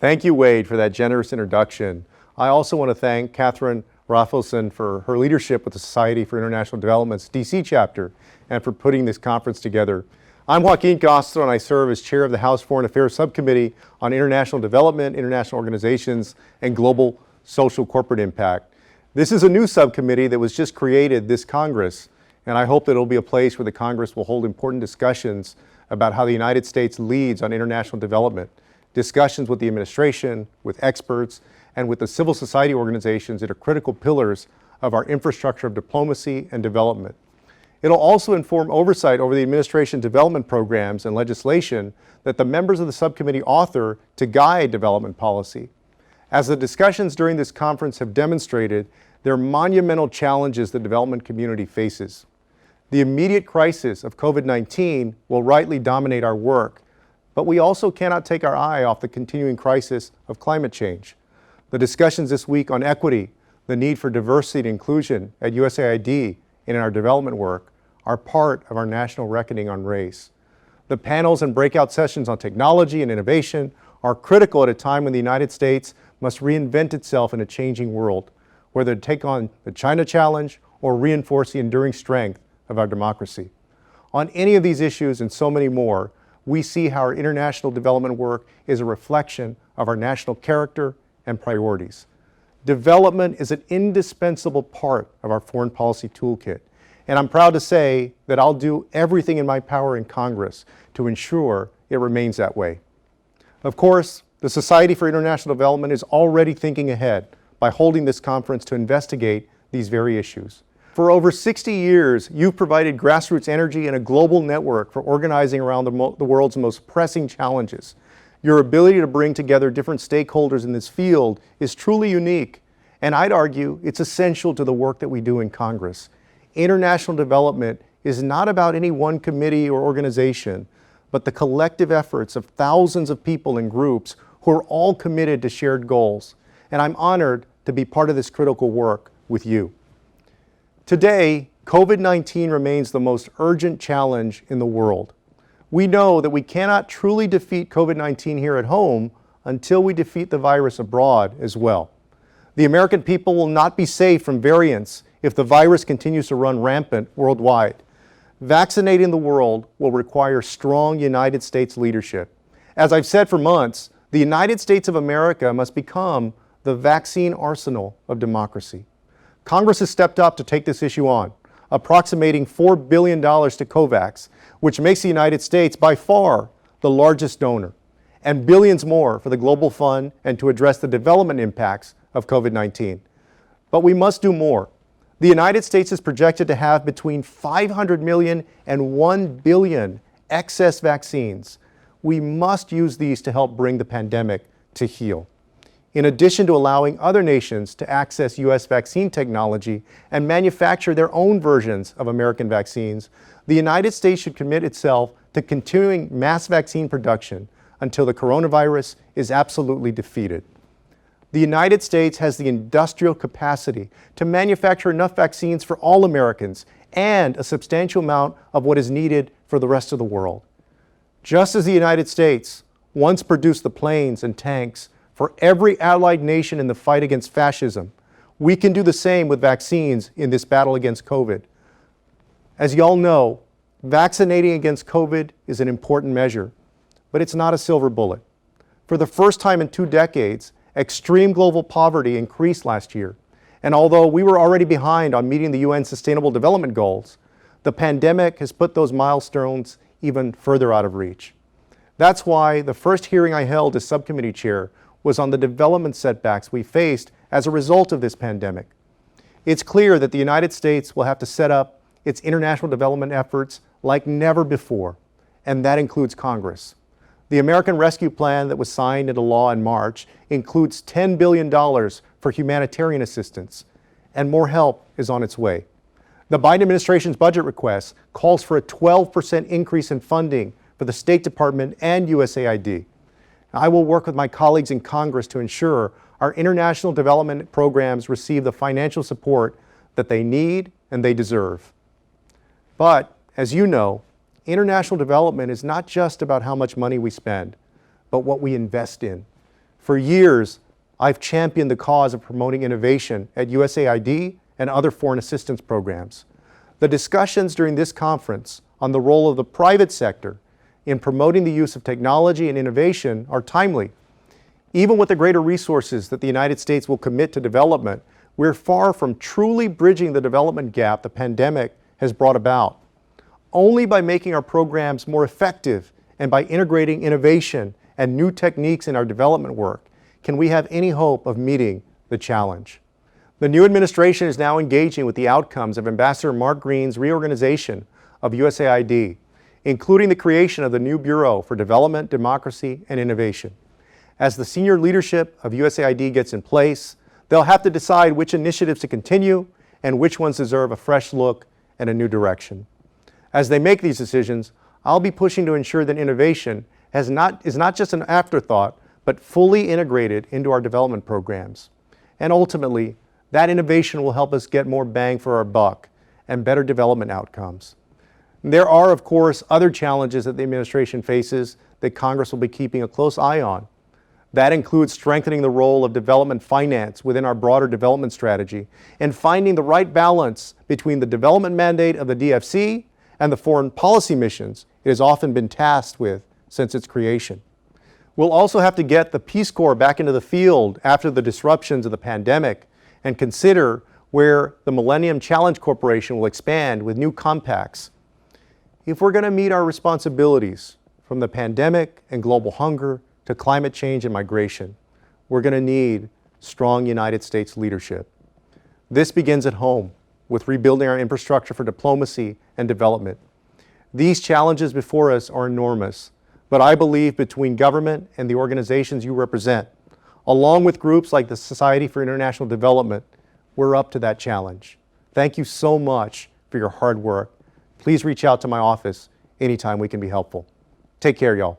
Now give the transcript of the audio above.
Thank you, Wade, for that generous introduction. I also want to thank Catherine Rafelson for her leadership with the Society for International Development's DC chapter and for putting this conference together. I'm Joaquin Castro, and I serve as chair of the House Foreign Affairs Subcommittee on International Development, International Organizations, and Global Social Corporate Impact. This is a new subcommittee that was just created this Congress, and I hope that it'll be a place where the Congress will hold important discussions about how the United States leads on international development, discussions with the administration, with experts, and with the civil society organizations that are critical pillars of our infrastructure of diplomacy and development. It'll also inform oversight over the administration's development programs and legislation that the members of the subcommittee author to guide development policy. As the discussions during this conference have demonstrated, there are monumental challenges the development community faces. The immediate crisis of COVID-19 will rightly dominate our work, but we also cannot take our eye off the continuing crisis of climate change. The discussions this week on equity, the need for diversity and inclusion at USAID and in our development work are part of our national reckoning on race. The panels and breakout sessions on technology and innovation are critical at a time when the United States must reinvent itself in a changing world, whether to take on the China challenge or reinforce the enduring strength of our democracy. On any of these issues and so many more, we see how our international development work is a reflection of our national character and priorities. Development is an indispensable part of our foreign policy toolkit, and I'm proud to say that I'll do everything in my power in Congress to ensure it remains that way. Of course, the Society for International Development is already thinking ahead by holding this conference to investigate these very issues. For over 60 years, you've provided grassroots energy and a global network for organizing around the world's most pressing challenges. Your ability to bring together different stakeholders in this field is truly unique, and I'd argue it's essential to the work that we do in Congress. International development is not about any one committee or organization, but the collective efforts of thousands of people and groups who are all committed to shared goals. And I'm honored to be part of this critical work with you. Today, COVID-19 remains the most urgent challenge in the world. We know that we cannot truly defeat COVID-19 here at home until we defeat the virus abroad as well. The American people will not be safe from variants if the virus continues to run rampant worldwide. Vaccinating the world will require strong United States leadership. As I've said for months, the United States of America must become the vaccine arsenal of democracy. Congress has stepped up to take this issue on, approximating $4 billion to COVAX, which makes the United States by far the largest donor, and billions more for the Global Fund and to address the development impacts of COVID-19. But we must do more. The United States is projected to have between 500 million and 1 billion excess vaccines. We must use these to help bring the pandemic to heel. In addition to allowing other nations to access U.S. vaccine technology and manufacture their own versions of American vaccines, the United States should commit itself to continuing mass vaccine production until the coronavirus is absolutely defeated. The United States has the industrial capacity to manufacture enough vaccines for all Americans and a substantial amount of what is needed for the rest of the world. Just as the United States once produced the planes and tanks for every allied nation in the fight against fascism, we can do the same with vaccines in this battle against COVID. As you all know, vaccinating against COVID is an important measure, but it's not a silver bullet. For the first time in 2 decades, extreme global poverty increased last year, and although we were already behind on meeting the UN Sustainable Development Goals, the pandemic has put those milestones even further out of reach. That's why the first hearing I held as subcommittee chair was on the development setbacks we faced as a result of this pandemic. It's clear that the United States will have to set up its international development efforts like never before, and that includes Congress. The American Rescue Plan that was signed into law in March includes $10 billion for humanitarian assistance, and more help is on its way. The Biden administration's budget request calls for a 12% increase in funding for the State Department and USAID. I will work with my colleagues in Congress to ensure our international development programs receive the financial support that they need and they deserve. But, as you know, international development is not just about how much money we spend, but what we invest in. For years, I've championed the cause of promoting innovation at USAID and other foreign assistance programs. The discussions during this conference on the role of the private sector in promoting the use of technology and innovation are timely. Even with the greater resources that the United States will commit to development, we're far from truly bridging the development gap the pandemic has brought about. Only by making our programs more effective and by integrating innovation and new techniques in our development work can we have any hope of meeting the challenge. The new administration is now engaging with the outcomes of Ambassador Mark Green's reorganization of USAID, including the creation of the new Bureau for Development, Democracy, and Innovation. As the senior leadership of USAID gets in place, they'll have to decide which initiatives to continue and which ones deserve a fresh look and a new direction. As they make these decisions, I'll be pushing to ensure that innovation is not just an afterthought, but fully integrated into our development programs. And ultimately, that innovation will help us get more bang for our buck and better development outcomes. There are, of course, other challenges that the administration faces that Congress will be keeping a close eye on. That includes strengthening the role of development finance within our broader development strategy and finding the right balance between the development mandate of the DFC and the foreign policy missions it has often been tasked with since its creation. We'll also have to get the Peace Corps back into the field after the disruptions of the pandemic and consider where the Millennium Challenge Corporation will expand with new compacts. If we're going to meet our responsibilities from the pandemic and global hunger to climate change and migration, we're going to need strong United States leadership. This begins at home with rebuilding our infrastructure for diplomacy and development. These challenges before us are enormous, but I believe between government and the organizations you represent, along with groups like the Society for International Development, we're up to that challenge. Thank you so much for your hard work. Please reach out to my office anytime we can be helpful. Take care, y'all.